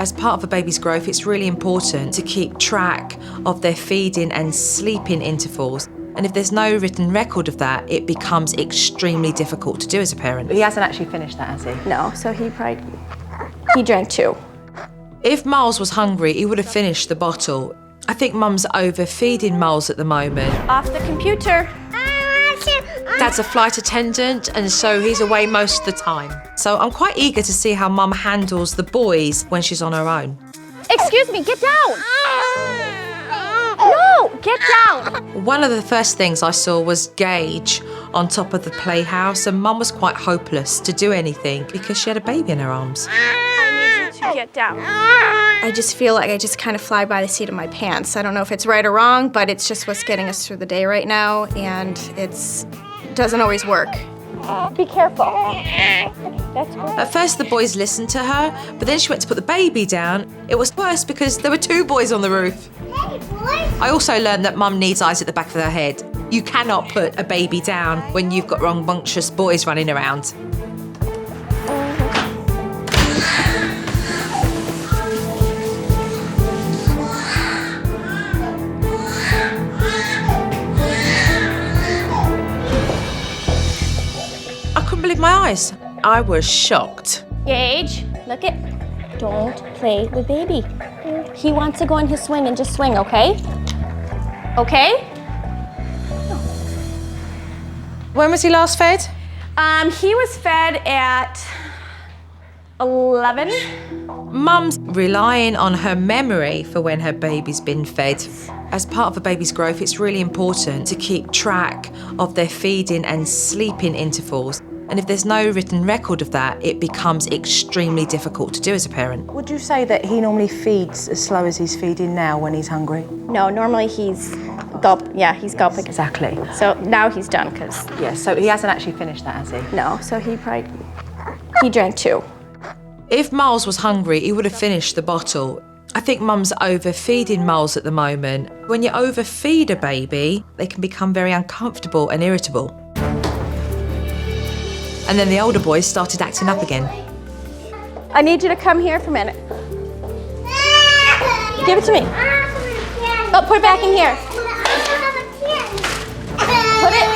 As part of a baby's growth, it's really important to keep track of their feeding and sleeping intervals. And if there's no written record of that, it becomes extremely difficult to do as a parent. He hasn't actually finished that, has he? No, so he drank 2. If Myles was hungry, he would have finished the bottle. I think Mum's overfeeding Myles at the moment. Off the computer. Dad's a flight attendant, and so he's away most of the time. So I'm quite eager to see how Mum handles the boys when she's on her own. Excuse me, get down. No, get down. One of the first things I saw was Gage on top of the playhouse, and Mum was quite hopeless to do anything because she had a baby in her arms. I need you to get down. I just feel like I just kind of fly by the seat of my pants. I don't know if it's right or wrong, but it's just what's getting us through the day right now, and it doesn't always work. Be careful. That's good. At first, the boys listened to her, but then she went to put the baby down. It was worse because there were 2 boys on the roof. Hey, boys. I also learned that Mum needs eyes at the back of her head. You cannot put a baby down when you've got rambunctious boys running around. I couldn't believe my eyes. I was shocked. Gage, look it. Don't play with baby. He wants to go on his swing and just swing, okay? Okay? When was he last fed? He was fed at 11. Mum's relying on her memory for when her baby's been fed. As part of a baby's growth, it's really important to keep track of their feeding and sleeping intervals. And if there's no written record of that, it becomes extremely difficult to do as a parent. Would you say that he normally feeds as slow as he's feeding now when he's hungry? No, normally he's he's gulping. Exactly. So now he's done, because Yeah, so he hasn't actually finished that, has he? no, so he drank 2. If Myles was hungry, he would have finished the bottle. I think Mum's overfeeding Myles at the moment. When you overfeed a baby, they can become very uncomfortable and irritable. And then the older boys started acting up again. I need you to come here for a minute. Give it to me. Oh, put it back in here. Put it.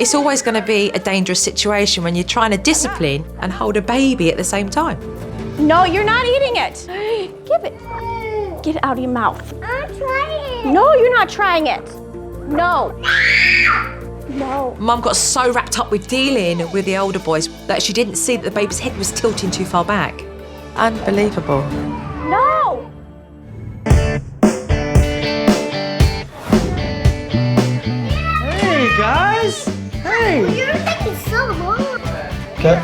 It's always going to be a dangerous situation when you're trying to discipline and hold a baby at the same time. No, you're not eating it. Give it. Get it out of your mouth. I'm trying. No, you're not trying it. No. No. Mum got so wrapped up with dealing with the older boys that she didn't see that the baby's head was tilting too far back. Unbelievable. No. Hey, guys! Hey! You're taking so long. Okay.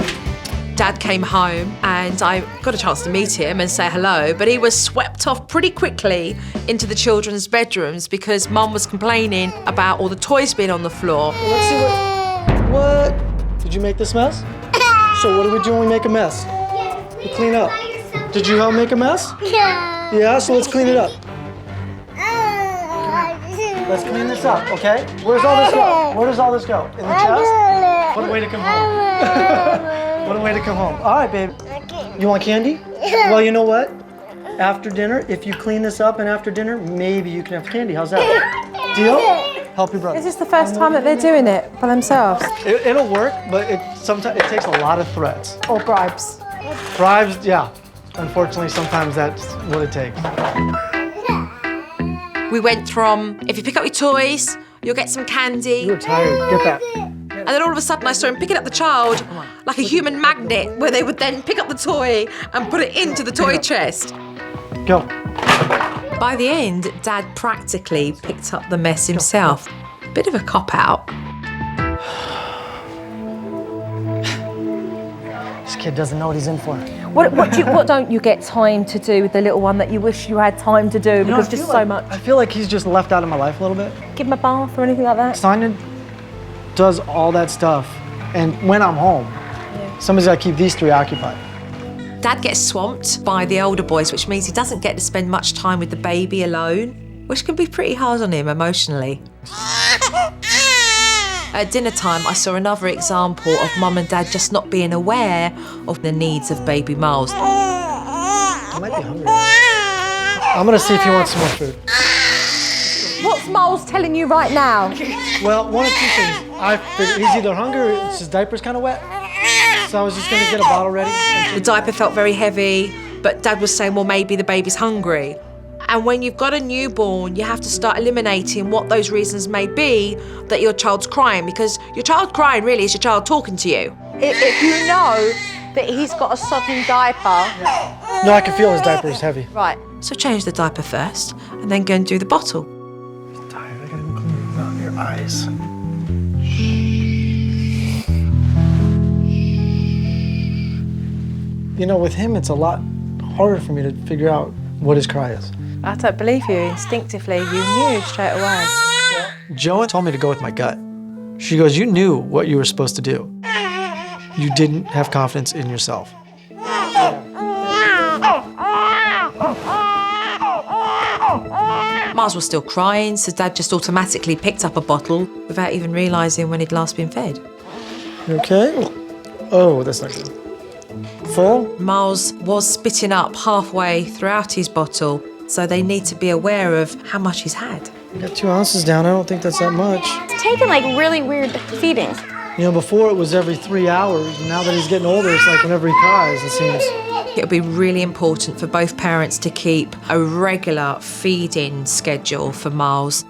Dad came home and I got a chance to meet him and say hello, but he was swept off pretty quickly into the children's bedrooms because Mum was complaining about all the toys being on the floor. Let's see what... Did you make this mess? So what do we do when we make a mess? We clean up. Did you help make a mess? Yeah. Yeah, so let's clean it up. Let's clean this up, okay? Where's all this go? Where does all this go? In the chest? What a way to come home. What a way to come home. All right, babe. You want candy? Well, you know what? After dinner, if you clean this up and after dinner, maybe you can have candy. How's that? Deal? Help your brother. Is this the first time that they're doing it by themselves? It'll work, but sometimes it takes a lot of threats. Or bribes? Bribes, yeah. Unfortunately, sometimes that's what it takes. We went from, if you pick up your toys, you'll get some candy. You're tired. Get that. And then all of a sudden I saw him picking up the child like a human magnet where they would then pick up the toy and put it into the toy chest. Go. By the end, Dad practically picked up the mess himself. Bit of a cop-out. This kid doesn't know what he's in for. What don't you get time to do with the little one that you wish you had time to do because just so much? I feel like he's just left out of my life a little bit. Give him a bath or anything like that? Sonya does all that stuff, and when I'm home, somebody's got to keep these 3 occupied. Dad gets swamped by the older boys, which means he doesn't get to spend much time with the baby alone, which can be pretty hard on him emotionally. At dinner time, I saw another example of Mum and Dad just not being aware of the needs of baby Myles. He might be hungry now. I'm gonna see if he wants some more food. What's Myles telling you right now? Well, one of two things. I figured he's either hungry or his diaper's kind of wet. So I was just gonna get a bottle ready. The diaper felt very heavy, but Dad was saying, well, maybe the baby's hungry. And when you've got a newborn, you have to start eliminating what those reasons may be that your child's crying, because your child crying really is your child talking to you. If you know that he's got a sodden diaper. No, I can feel his diaper is heavy. Right. So change the diaper first, and then go and do the bottle. I'm tired. I gotta clean your eyes. You know, with him, it's a lot harder for me to figure out what his cry is. I don't believe you. Instinctively, you knew straight away. Joanne told me to go with my gut. She goes, you knew what you were supposed to do. You didn't have confidence in yourself. Myles was still crying, so Dad just automatically picked up a bottle without even realising when he'd last been fed. You okay? Oh, that's not good. Full? Myles was spitting up halfway throughout his bottle, so they need to be aware of how much he's had. You got 2 ounces down. I don't think that's that much. He's taking like really weird feedings. You know, before it was every 3 hours, and now that he's getting older, it's like whenever he cries, it seems. It would be really important for both parents to keep a regular feeding schedule for Myles.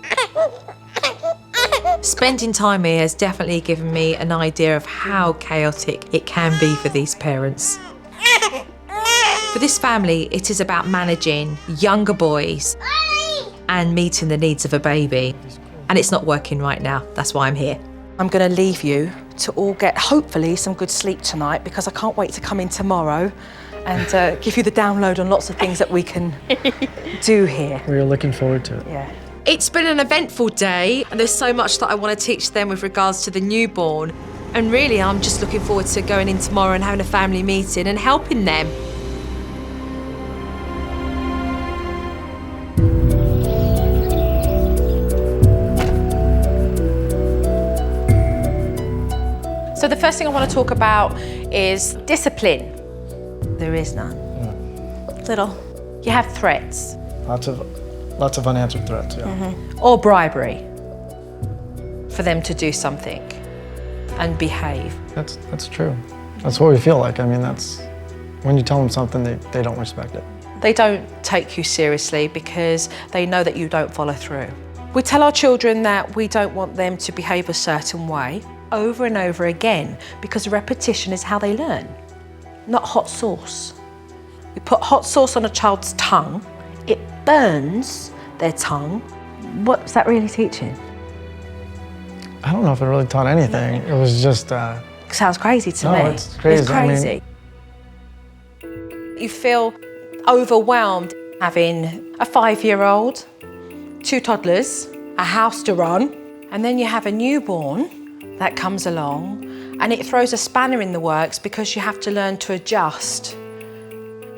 Spending time here has definitely given me an idea of how chaotic it can be for these parents. For this family, it is about managing younger boys and meeting the needs of a baby. And it's not working right now. That's why I'm here. I'm going to leave you to all get, hopefully, some good sleep tonight, because I can't wait to come in tomorrow and give you the download on lots of things that we can do here. We're looking forward to it. Yeah. It's been an eventful day, and there's so much that I want to teach them with regards to the newborn. And really, I'm just looking forward to going in tomorrow and having a family meeting and helping them. So the first thing I want to talk about is discipline. There is none. Little. You have threats. Lots of unanswered threats, yeah. Or bribery for them to do something and behave. That's true. That's what we feel like. I mean, that's when you tell them something, they don't respect it. They don't take you seriously because they know that you don't follow through. We tell our children that we don't want them to behave a certain way over and over again, because repetition is how they learn, not hot sauce. We put hot sauce on a child's tongue, it burns their tongue. What's that really teaching? I don't know if it really taught anything. It was just... Sounds crazy to No, me. it's crazy. It's crazy. You feel overwhelmed having a 5-year-old, 2 toddlers, a house to run, and then you have a newborn that comes along and it throws a spanner in the works because you have to learn to adjust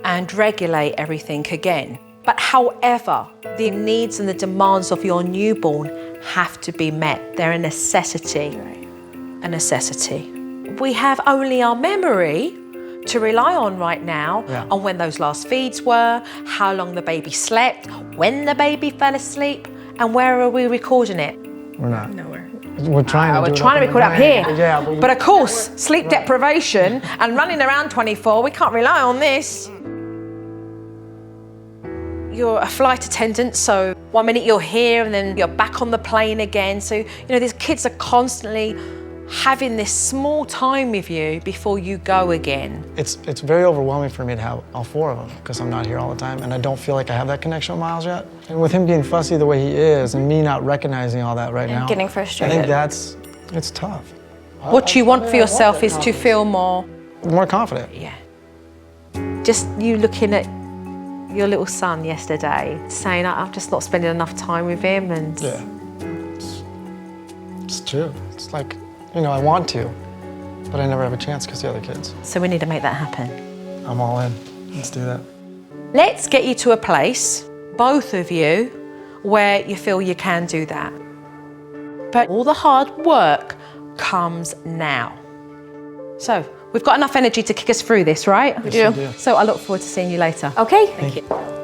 and regulate everything again. But however, the needs and the demands of your newborn have to be met. They're a necessity, a necessity. We have only our memory to rely on right now, on when those last feeds were, how long the baby slept, when the baby fell asleep, and where are we recording it? We're not. Nowhere. We're trying to We're do it trying to record up here. Yeah, but of course, sleep deprivation and running around 24, we can't rely on this. You're a flight attendant, so 1 minute you're here and then you're back on the plane again. So, you know, these kids are constantly having this small time with you before you go again. It's very overwhelming for me to have all 4 of them because I'm not here all the time and I don't feel like I have that connection with Myles yet. And with him being fussy the way he is and me not recognizing all that right now. Getting I frustrated. think it's tough. What you want for yourself is to feel more confident. Yeah. Just you looking at your little son yesterday, saying, I'm just not spending enough time with him, and... Yeah. It's true. It's like, you know, I want to, but I never have a chance because the other kids. So we need to make that happen. I'm all in. Let's do that. Let's get you to a place, both of you, where you feel you can do that. But all the hard work comes now. So We've got enough energy to kick us through this, right? We do. So I look forward to seeing you later. Okay. Thank you.